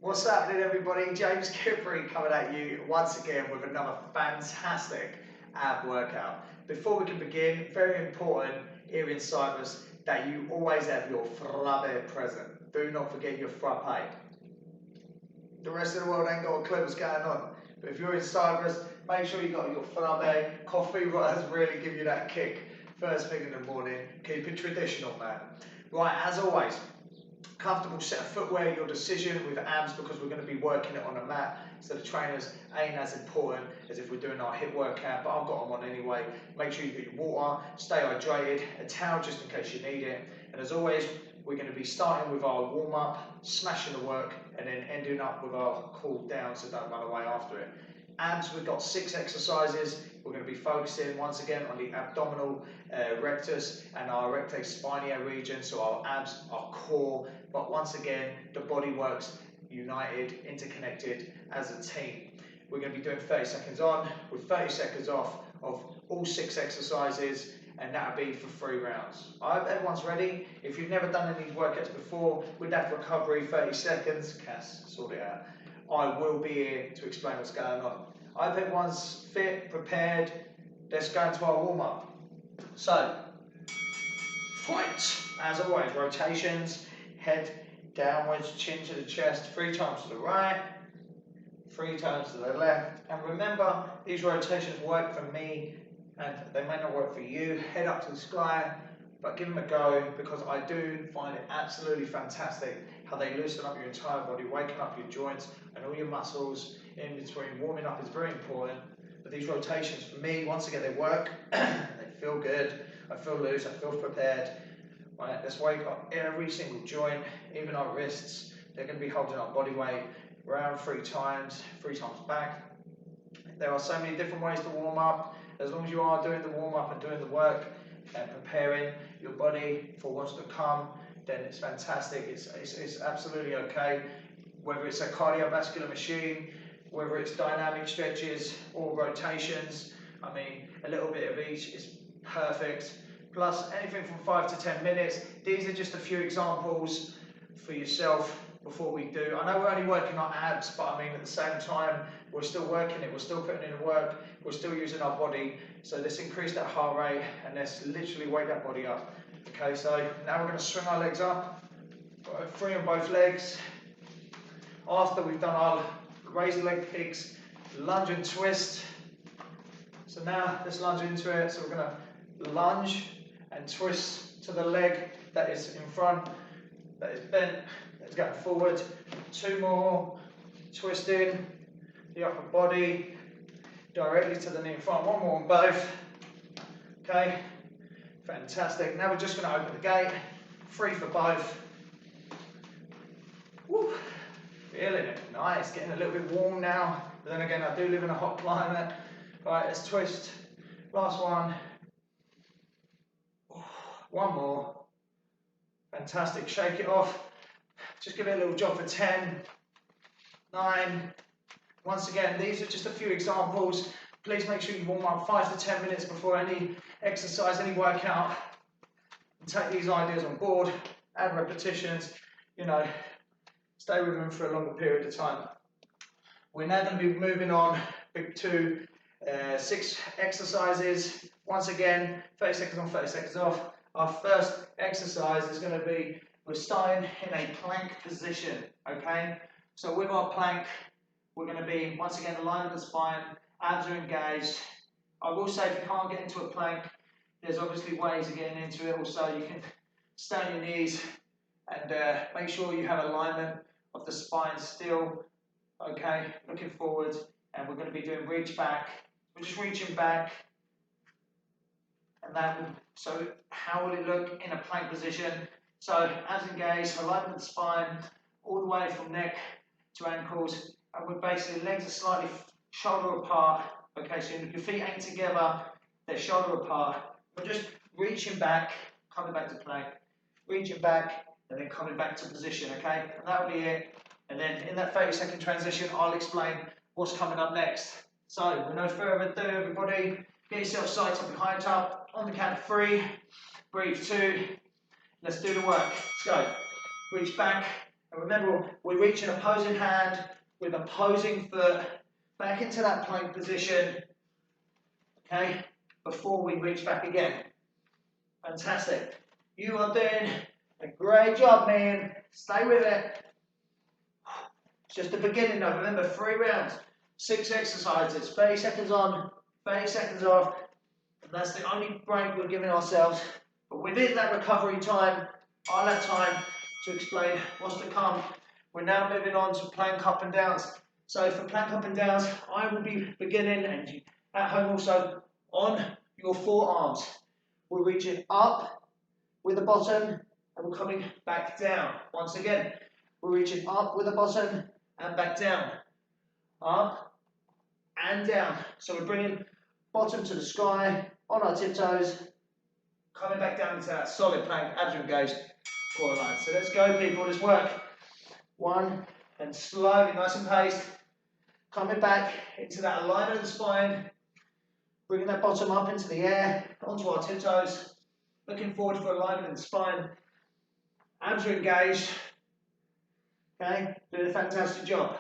What's happening, everybody? James Kipring coming at you once again with another fantastic ab workout. Before we can begin, very important here in Cyprus that you always have your frappe present. Do not forget your frappe. The rest of the world ain't got a clue what's going on. But if you're in Cyprus, make sure you got your frappe. Coffee has really give you that kick first thing in the morning. Keep it traditional, man. Right, as always, comfortable set of footwear, your decision with abs, because we're going to be working it on a mat, so the trainers ain't as important as if we're doing our HIIT workout, but I've got them on anyway. Make sure you get your water, stay hydrated, a towel just in case you need it, and as always, we're going to be starting with our warm-up, smashing the work, and then ending up with our cool down, so don't run away after it. Abs, we've got 6 exercises. We're going to be focusing once again on the abdominal rectus and our recte spinae region, so our abs, our core, but once again, the body works united, interconnected as a team. We're going to be doing 30 seconds on with 30 seconds off of all 6 exercises, and that'll be for 3 rounds. I hope everyone's ready. If you've never done any of these workouts before, with that recovery, 30 seconds, Cass, sort it out. I will be here to explain what's going on. I hope everyone's fit, prepared. Let's go into our warm-up. So, fight. As always, rotations, head downwards, chin to the chest, 3 times to the right, 3 times to the left. And remember, these rotations work for me, and they may not work for you. Head up to the sky, but give them a go, because I do find it absolutely fantastic how they loosen up your entire body, waking up your joints and all your muscles in between. Warming up is very important, but these rotations for me, once again, they work, they feel good, I feel loose, I feel prepared. Right, let's wake up every single joint, even our wrists. They're going to be holding our body weight around 3 times back. There are so many different ways to warm up. As long as you are doing the warm up and doing the work and preparing your body for what's to come, then it's fantastic. It's absolutely okay. Whether it's a cardiovascular machine, whether it's dynamic stretches or rotations, I mean, a little bit of each is perfect. Plus anything from 5 to 10 minutes. These are just a few examples for yourself before we do. I know we're only working on abs, but I mean at the same time, we're still working it, we're still putting in the work, we're still using our body. So let's increase that heart rate and let's literally wake that body up. Okay, so now we're going to swing our legs up, 3 on both legs. After we've done our raised leg kicks, lunge and twist. So now let's lunge into it. So we're going to lunge and twist to the leg that is in front, that is bent, that's going forward. 2 more, twisting the upper body directly to the knee in front. 1 more on both. Okay, fantastic. Now we're just going to open the gate. 3 for both. Woo. Feeling it, nice. Getting a little bit warm now. But then again, I do live in a hot climate. Right, let's twist. Last one. 1 more. Fantastic. Shake it off. Just give it a little jog for 10, 9. Once again, these are just a few examples. Please make sure you warm up 5 to 10 minutes before any exercise, any workout. And take these ideas on board. Add repetitions. You know, stay with them for a longer period of time. We're now going to be moving on to 6 exercises. Once again, 30 seconds on, 30 seconds off. Our first exercise is going to be, we're starting in a plank position, okay? So with our plank, we're going to be, once again, aligned with the spine, abs are engaged. I will say if you can't get into a plank, there's obviously ways of getting into it. Also, you can stay on your knees and make sure you have alignment of the spine still, okay? Looking forward, and we're going to be doing reach back. We're just reaching back. And that will, so how will it look in a plank position? So abs engaged, alignment with the spine, all the way from neck to ankles. And we're basically, legs are slightly shoulder apart. Okay, so your feet ain't together, they're shoulder apart. We're just reaching back, coming back to plank, reaching back, and then coming back to position, okay? And that'll be it. And then in that 30-second transition, I'll explain what's coming up next. So, with no further ado, everybody, get yourself side up and high up. On the count of 3, breathe 2. Let's do the work. Let's go. Reach back, And remember, we reach an opposing hand with opposing foot back into that plank position, okay, before we reach back again. Fantastic. You are doing a great job, man. Stay with it. It's just the beginning though. Remember, 3 rounds, 6 exercises, 30 seconds on, 30 seconds off. And that's the only break we're giving ourselves. But within that recovery time, I'll have time to explain what's to come. We're now moving on to plank up and downs. So for plank up and downs, I will be beginning, and you at home also, on your forearms. We're reaching up with the bottom, and we're coming back down. Once again, we're reaching up with the bottom and back down. Up and down. So we're bringing bottom to the sky, on our tiptoes, coming back down into that solid plank, abs are engaged, core line. So let's go, people, let's work. 1, and slowly, nice and paced, coming back into that alignment of the spine, bringing that bottom up into the air, onto our tiptoes, looking forward for alignment in the spine, abs are engaged, okay, doing a fantastic job.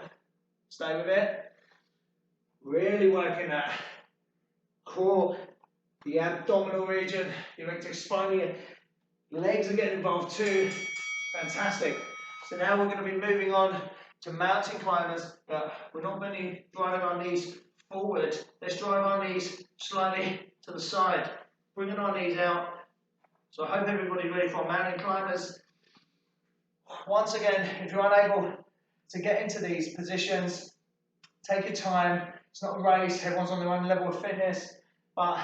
Stay with it, really working that core, the abdominal region, your rectus spine, your legs are getting involved too. Fantastic. So now we're going to be moving on to mountain climbers, but we're not really driving our knees forward. Let's drive our knees slightly to the side, bringing our knees out. So I hope everybody's ready for mountain climbers. Once again, if you're unable to get into these positions, take your time. It's not a race, everyone's on their own level of fitness, but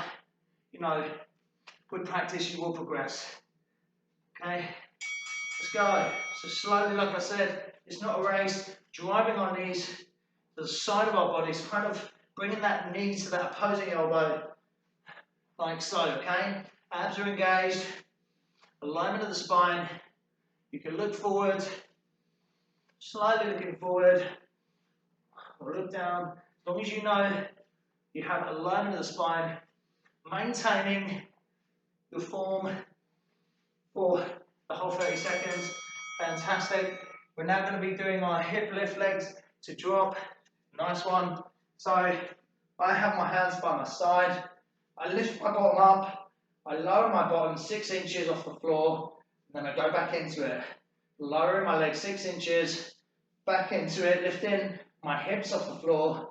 you know, with practice you will progress. Okay, let's go. So slowly, like I said, it's not a race. Driving our knees to the side of our bodies, kind of bringing that knee to that opposing elbow, like so, okay? Abs are engaged, alignment of the spine. You can look forward, slightly looking forward, or look down. As long as you know you have alignment of the spine, maintaining your form for the whole 30 seconds. Fantastic. We're now going to be doing our hip lift legs to drop. Nice one. So I have my hands by my side. I lift my bottom up. I lower my bottom 6 inches off the floor. Then I go back into it. Lowering my legs 6 inches. Back into it. Lifting my hips off the floor.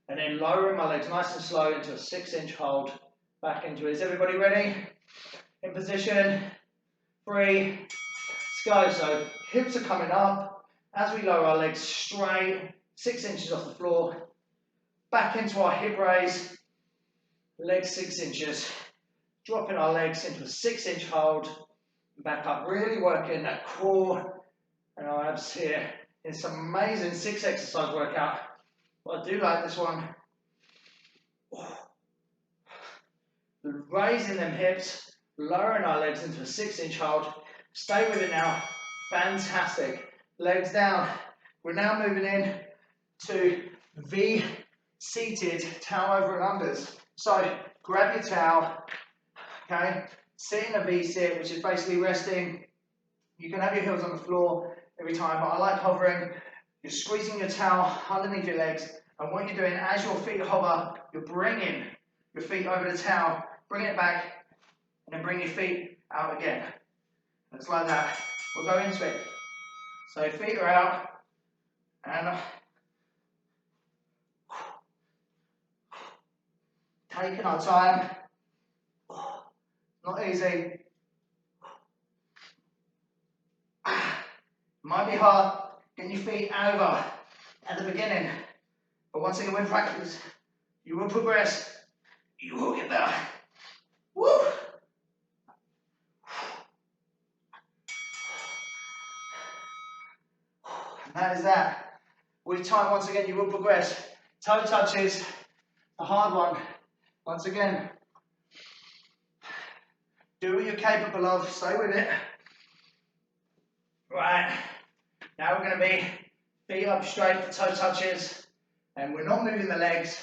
And then lowering my legs nice and slow into a 6-inch hold. Back into it. Is everybody ready? In position. 3. Let's go. So hips are coming up. As we lower our legs straight, 6 inches off the floor. Back into our hip raise. Legs 6 inches. Dropping our legs into a 6-inch hold. Back up. Really working that core and our abs here. It's an amazing 6 exercise workout. But I do like this one. Raising them hips, lowering our legs into a 6-inch hold. Stay with it now. Fantastic. Legs down. We're now moving in to V seated towel over and unders. So grab your towel, okay? Sit in a V sit, which is basically resting. You can have your heels on the floor every time, but I like hovering. You're squeezing your towel underneath your legs, and what you're doing as your feet hover, you're bringing your feet over the towel, bring it back, and then bring your feet out again. It's like that. We'll go into it. So feet are out, and taking our time. Not easy. Might be hard getting your feet over at the beginning, but once again, with practice, you will progress. You will get better. Woo! And that is that. With time, once again, you will progress. Toe touches, the hard one. Once again, do what you're capable of. Stay with it. Right. Now we're going to be feet up straight for toe touches, and we're not moving the legs.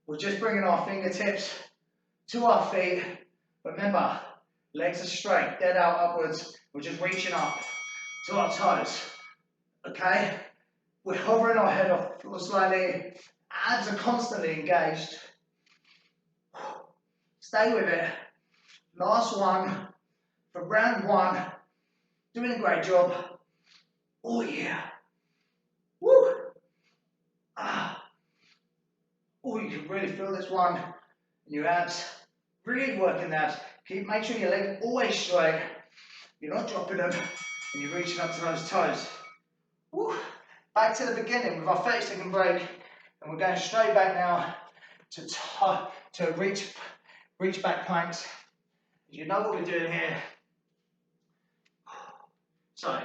We're just bringing our fingertips to our feet. Remember, legs are straight, dead out upwards. We're just reaching up to our toes. Okay? We're hovering our head off the floor slightly. Abs are constantly engaged. Stay with it. Last one for round one. Doing a great job. Oh yeah. Woo! Ah. Oh, you can really feel this one in your abs. Really working the abs. Make sure your legs always straight. You're not dropping them, and you're reaching up to those toes. Woo. Back to the beginning with our 30-second break, and we're going straight back now to reach back planks. You know what we're doing here. So,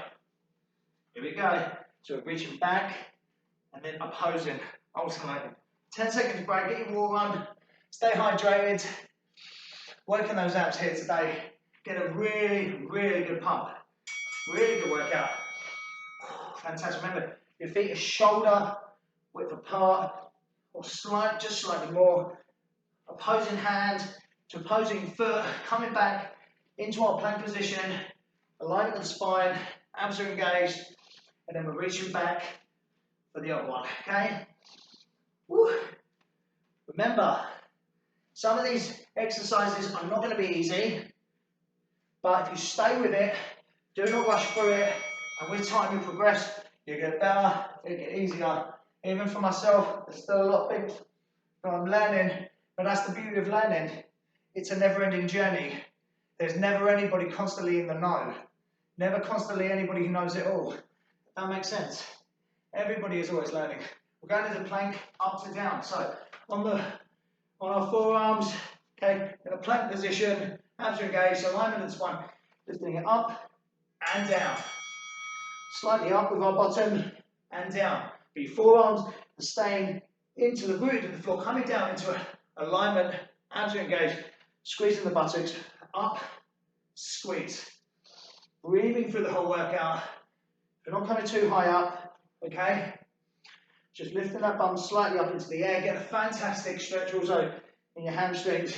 here we go. So we're reaching back and then opposing, alternating. 10 seconds break, get your water on, stay hydrated. Working those abs here today. Get a really, really good pump. Really good workout. Fantastic. Remember, your feet are shoulder width apart, or just slightly more. Opposing hand to opposing foot, coming back into our plank position, aligning the spine, abs are engaged, and then we're reaching back for the other one, okay? Woo. Remember, some of these exercises are not going to be easy, but if you stay with it, do not rush through it, and with time you progress, you get better, you get easier. Even for myself, there's still a lot of things that I'm learning, but that's the beauty of learning. It's a never-ending journey. There's never anybody constantly in the know. Never constantly anybody who knows it all. That makes sense. Everybody is always learning. We're going to the plank, up to down. So on our forearms, okay, in a plank position, abs are engaged, alignment of the spine, lifting it up and down. Slightly up with our bottom and down. But your forearms are staying into the root of the floor, coming down into alignment, abs are engaged, squeezing the buttocks, up, squeeze. Breathing through the whole workout. You're not coming too high up, okay? Just lifting that bum slightly up into the air. Get a fantastic stretch also in your hamstrings,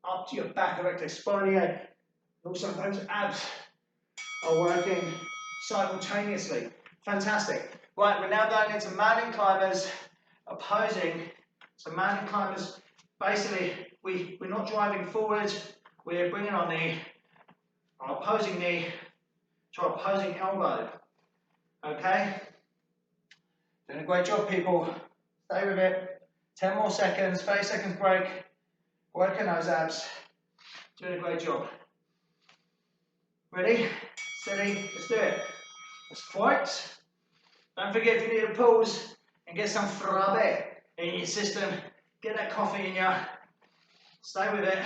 up to your back, erector spine. And also those abs are working simultaneously. Fantastic. Right, we're now going into mountain climbers, opposing. So mountain climbers, basically, we're not driving forward, we're bringing our knee, our opposing knee, to our opposing elbow. Okay? Doing a great job, people. Stay with it. 10 more seconds, 30 seconds break. Working those abs. Doing a great job. Ready? Steady. Let's do it. Let's fight. Don't forget, if you need a pause and get some frappe in your system, get that coffee in you. Stay with it.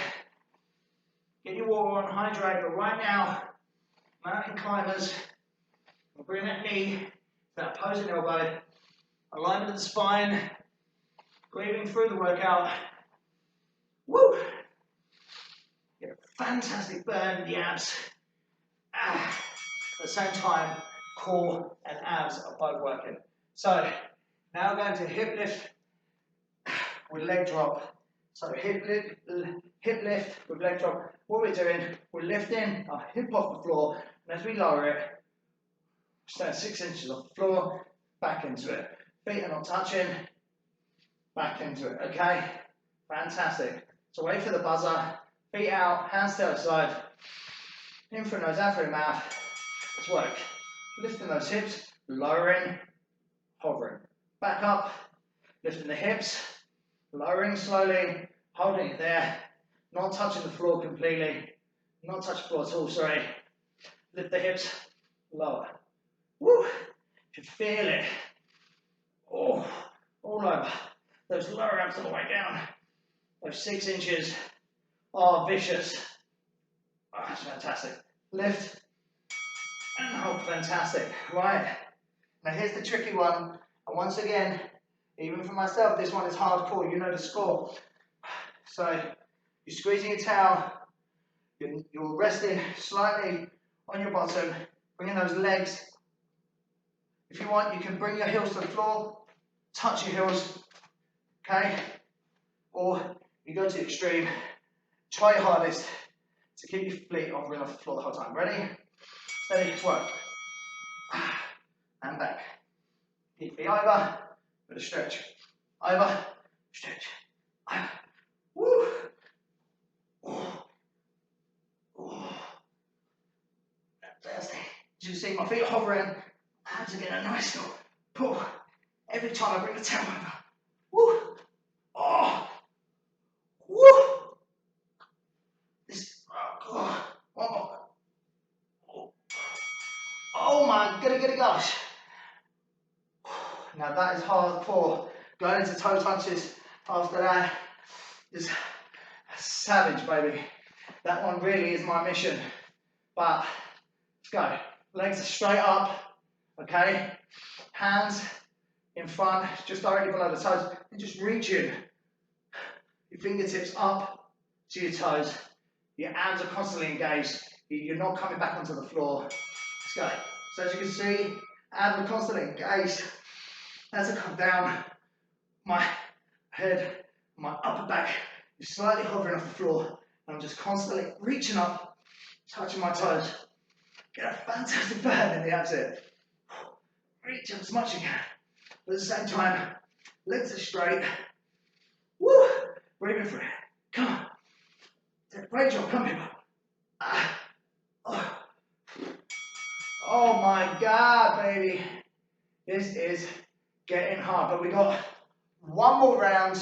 Get your water on, hydrate. But right now, mountain climbers, we'll bring that knee to that opposing elbow. Alignment of the spine. Breathing through the workout. Woo! Get a fantastic burn in the abs. At the same time, core and abs are both working. So, now we're going to hip lift with leg drop. So hip lift with leg drop. What we're doing, we're lifting our hip off the floor, and as we lower it, stand 6 inches off the floor, back into it. Feet are not touching, back into it, okay? Fantastic. So wait for the buzzer, feet out, hands to the side, in through nose, out through the mouth. Let's work. Lifting those hips, lowering, hovering. Back up, lifting the hips, lowering slowly, holding it there, not touching the floor completely, not touch the floor at all, sorry. Lift the hips, lower. Woo! You can feel it. Oh, all over. Those lower abs all the way down. Those 6 inches are vicious. Oh, that's fantastic. Lift and hold, fantastic. Right, now here's the tricky one. And once again, even for myself, this one is hardcore, you know the score. So, you're squeezing your towel, you're resting slightly on your bottom, bringing those legs. If you want, you can bring your heels to the floor, touch your heels, okay? Or you go to the extreme, try your hardest to keep your feet hovering off the floor the whole time. Ready? Steady, work. and back. Keep feet over, with a stretch. Over, stretch, over. Woo! Fantastic. As you see, my feet are hovering. Hands are getting a nice little pull. Every time I bring the tail over. Woo! Oh! Woo! This, oh, one more. Oh my gosh. Now that is hardcore. Going into toe touches after that is savage, baby. That one really is my mission. But let's go. Legs are straight up, okay? Hands in front, just directly below the toes. And just reaching your fingertips up to your toes. Your abs are constantly engaged. You're not coming back onto the floor. Let's go. So as you can see, abs are constantly engaged. As I come down, my head, my upper back is slightly hovering off the floor. And I'm just constantly reaching up, touching my toes. Get a fantastic burn in the abs here. Reach up as much as you can. But at the same time, legs are straight. Woo! Breathing through it. Come on. Great job. Come here. Oh my God, baby. This is getting hard. But we got one more round.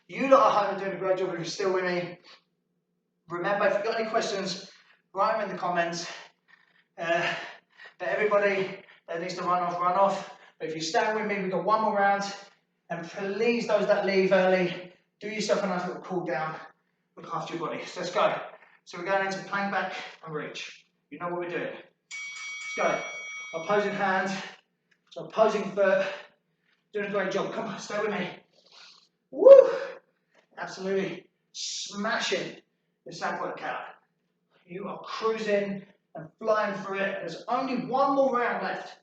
You lot at home are doing a great job if you're still with me. Remember, if you've got any questions, write them in the comments. But everybody that needs to run off. But if you stand with me, we've got one more round. And please, those that leave early, do yourself a nice little cool down. Look after your body. So let's go. So we're going into plank back and reach. You know what we're doing. Let's go. Opposing hand, so opposing foot. Doing a great job. Come on, stay with me. Woo! Absolutely smashing this ab workout. You are cruising and flying through it. There's only one more round left.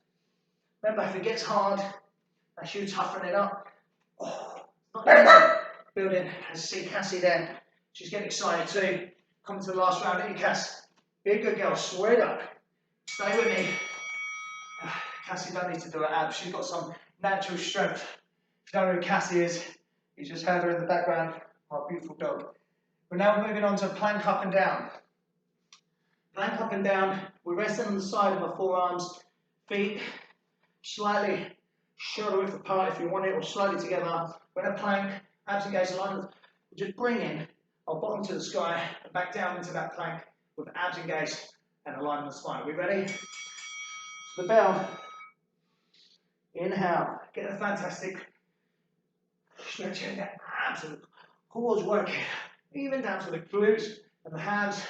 Remember, if it gets hard, that's you toughening it up. Oh, not easy. Building. I see Cassie there. She's getting excited too. Coming to the last round. Ain't you, Cass? Be a good girl. Swear up. Stay with me. Cassie don't need to do her abs. She's got some natural strength. If you don't know who Cassie is, you just heard her in the background. Our beautiful dog. We're now moving on to plank up and down. Plank up and down. We're resting on the side of our forearms. Feet slightly shoulder width apart if you want it, or slightly together. We're in a plank. Abs engaged, alignment. We're just bringing our bottom to the sky and back down into that plank with abs engaged and alignment of the spine. Are we ready? So the bell. Inhale. Get a fantastic stretch in the abs and quads working. Even down to the glutes and the hands.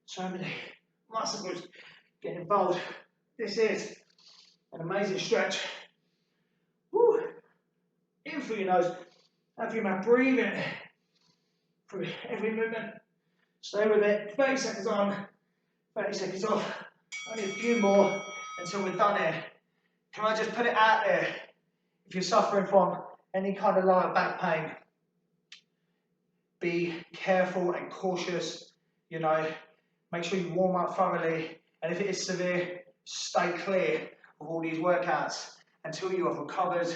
So many muscle groups getting involved. This is an amazing stretch. Woo. In through your nose, out through your mouth. Breathe in through every movement. Stay with it. 30 seconds on, 30 seconds off. Only a few more until we're done here. Can I just put it out there? If you're suffering from any kind of lower back pain, be careful and cautious. You know, make sure you warm up thoroughly. And if it is severe, stay clear of all these workouts until you have recovered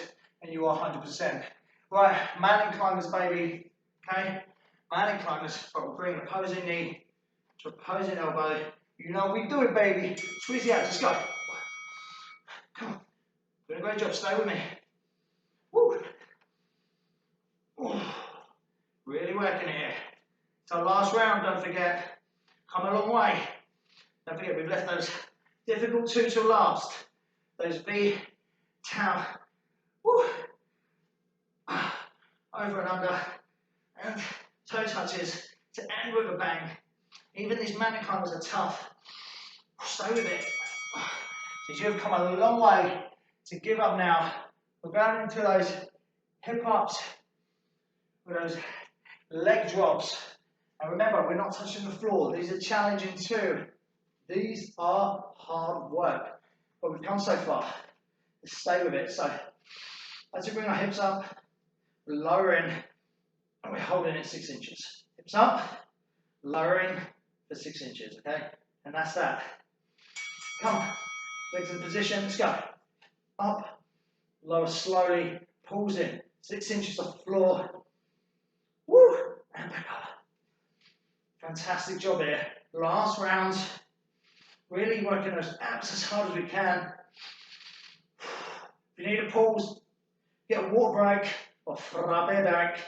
and you are 100%. Right, mountain climbers, baby. Okay, mountain climbers, but we're bringing opposing knee to opposing elbow. You know we do it, baby. Squeeze the abs, let's go. Come on, doing a great job, stay with me. Woo. Ooh. Really working it here. It's our last round, don't forget. Come a long way. Don't forget, we've left those difficult two till last. Those V, tau, woo. Over and under, and toe touches to end with a bang. Even these mountain climbers are tough. Stay with it. Because you have come a long way to give up now. We're going into those hip ups with those leg drops. And remember, we're not touching the floor. These are challenging too. These are hard work. But we've come so far. Let's stay with it. So as we bring our hips up, we're lowering and we're holding it 6 inches. Hips up, lowering for 6 inches, okay? And that's that. Come on, legs in position, let's go. up, lower slowly, pulls in, 6 inches off the floor, woo, and back up. Fantastic job here. Last round, really working those abs as hard as we can. If you need a pause, get a water break, or frappe back.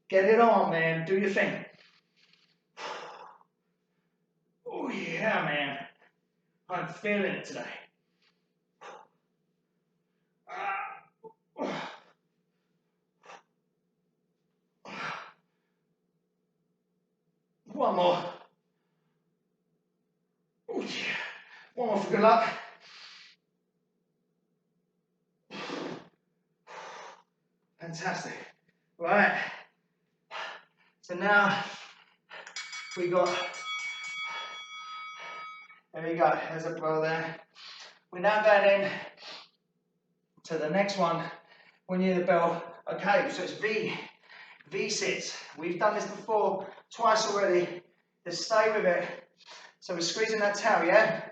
Get it on, man, do your thing. Oh yeah, man, I'm feeling it today. One more. Oh yeah. One more for good luck. Fantastic. Right. So now we got, there we go, there's a bell there. We're now going in to the next one when you hear the bell. Okay, so it's V sits. We've done this before, twice already. Just stay with it. So we're squeezing that towel, yeah?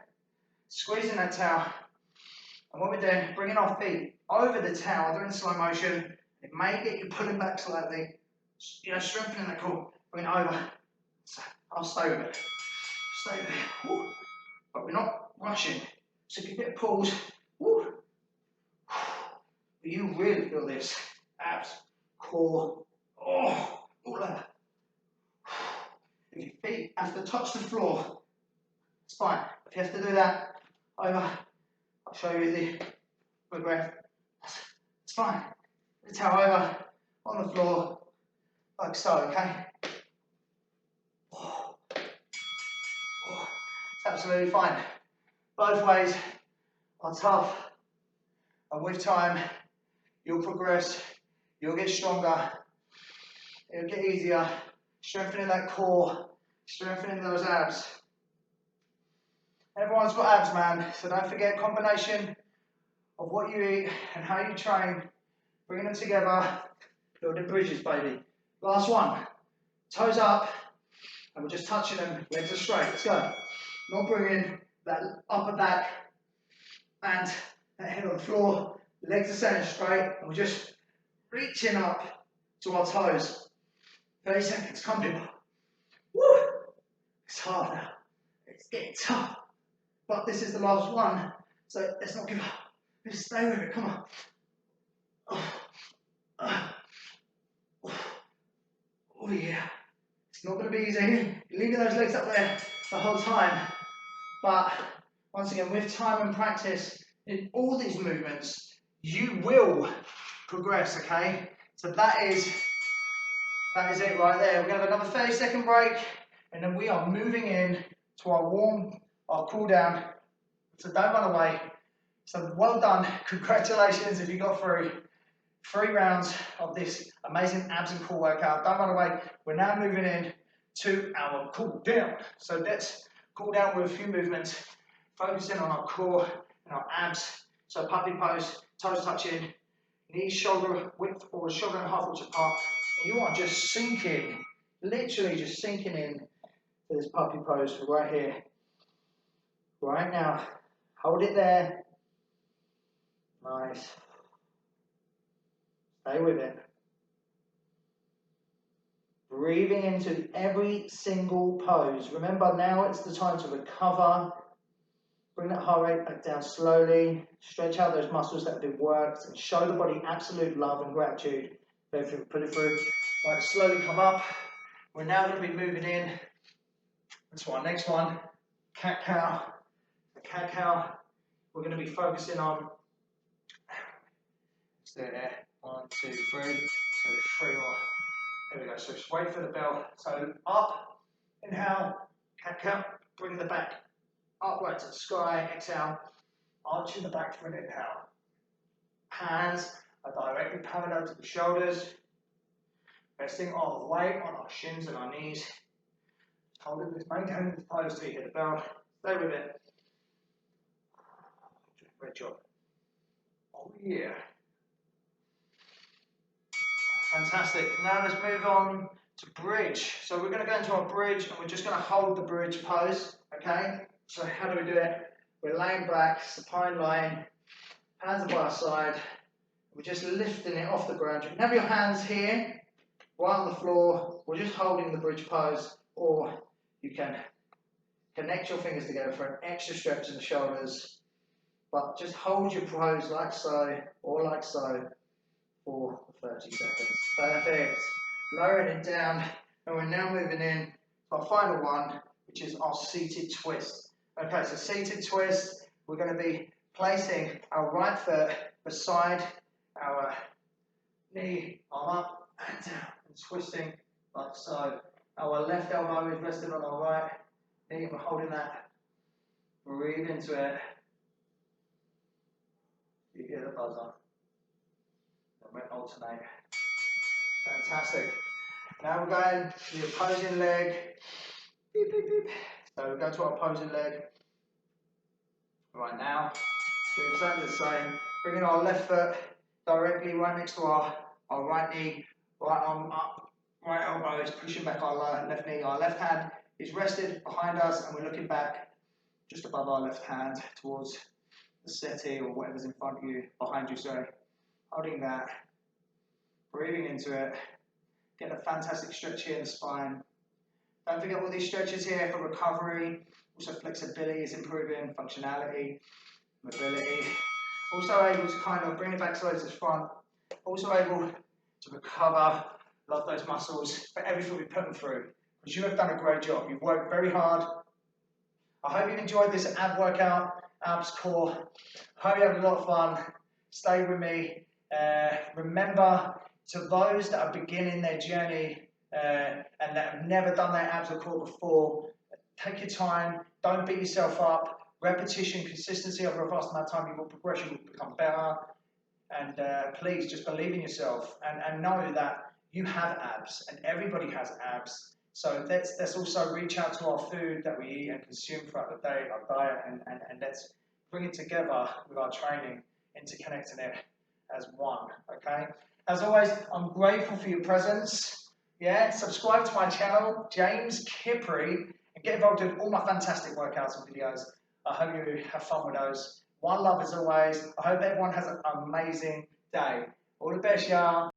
Squeezing that towel. And what we're doing, bringing our feet over the towel, doing slow motion. It may get you pulling back slightly, you know, strengthening that core. Bring it over. So I'll stay with it. Stay with it. Woo. But we're not rushing. So if you get a pause, woo. You really feel this. Abs, core, oh, all that. If your feet have to touch the floor, it's fine. If you have to do that, over, I'll show you the breath. It's fine. The towel over, on the floor, like so, okay? Oh. Oh. It's absolutely fine. Both ways are tough, and with time, you'll progress, you'll get stronger, it'll get easier, strengthening that core, strengthening those abs. Everyone's got abs, man, so don't forget combination of what you eat and how you train, bringing them together, building bridges, baby. Last one, toes up, and we're just touching them, legs are straight, let's go. Not bringing that upper back and that head on the floor, legs are standing straight, and we're just reaching up to our toes. 30 seconds, come people. Woo! It's hard now, it's getting tough, but this is the last one, so let's not give up. Just stay with it, come on. Oh yeah, it's not going to be easy. You're leaving those legs up there the whole time, but once again, with time and practice in all these movements, you will progress, okay? So that is it right there. We're going to have another 30-second break, and then we are moving in to our cool down. So don't run away. So well done, congratulations if you got through 3 rounds of this amazing abs and core workout. Don't run away. We're now moving in to our cool down. So let's cool down with a few movements, focusing on our core and our abs. So puppy pose, toes touching, knees shoulder width or a shoulder and a half inch apart. And you are just sinking, literally just sinking in to this puppy pose right here. Right now. Hold it there. Nice. Stay with it. Breathing into every single pose. Remember, now it's the time to recover. Bring that heart rate back down slowly. Stretch out those muscles that have been worked and show the body absolute love and gratitude. Put it through. Right, slowly come up. We're now going to be moving in to our next one, cat cow. The cat cow, we're going to be focusing on. Stay there. 1, 2, 3. So 3 more. There we go. So just wait for the bell. So up, inhale, cat cow, bring the back upright to the sky, exhale, arching the back for an inhale. Hands are directly parallel to the shoulders, resting all the weight on our shins and our knees. Holding this, maintaining this pose till you hit the bell. Stay with it. Great job. Oh yeah. Fantastic. Now let's move on to bridge. So we're going to go into our bridge and we're just going to hold the bridge pose. Okay? So how do we do it? We're laying back, supine lying, Hands are by our side. We're just lifting it off the ground. You can have your hands here, right on the floor. We're just holding the bridge pose, or you can connect your fingers together for an extra stretch in the shoulders. But just hold your pose like so, or like so, for 30 seconds. Perfect. Lowering it down, and we're now moving in to our final one, which is our seated twist. Okay, so seated twist, we're going to be placing our right foot beside our knee, arm up and down, and twisting like so. Our left elbow is resting on our right knee, we're holding that. Breathe into it. You hear the buzzer. Then we alternate. Fantastic. Now we're going to the opposing leg. Beep, beep, beep. So we go to our opposing leg. Right now, do exactly the same. Bringing our left foot directly right next to our right knee, right arm up, right elbow is pushing back our left knee. Our left hand is rested behind us, and we're looking back just above our left hand towards the settee or whatever's in front of you, behind you, sorry. Holding that, breathing into it. Get a fantastic stretch here in the spine. Don't forget all these stretches here for recovery. Also flexibility is improving, functionality, mobility. Also able to kind of bring it back slightly to the front. Also able to recover, love those muscles for everything we put them through. Because you have done a great job. You've worked very hard. I hope you've enjoyed this ab workout, abs core. Hope you have a lot of fun. Stay with me. Remember, to those that are beginning their journey and that have never done their abs or core before, take your time. Don't beat yourself up. Repetition, consistency over a vast amount of time, you will progress, you will become better. And please just believe in yourself and know that you have abs and everybody has abs. So let's also reach out to our food that we eat and consume throughout the day, our diet, and let's bring it together with our training, interconnecting it as one, okay? As always, I'm grateful for your presence. Yeah, subscribe to my channel, James Kipri, and get involved in all my fantastic workouts and videos. I hope you have fun with those. One love as always. I hope everyone has an amazing day. All the best, y'all.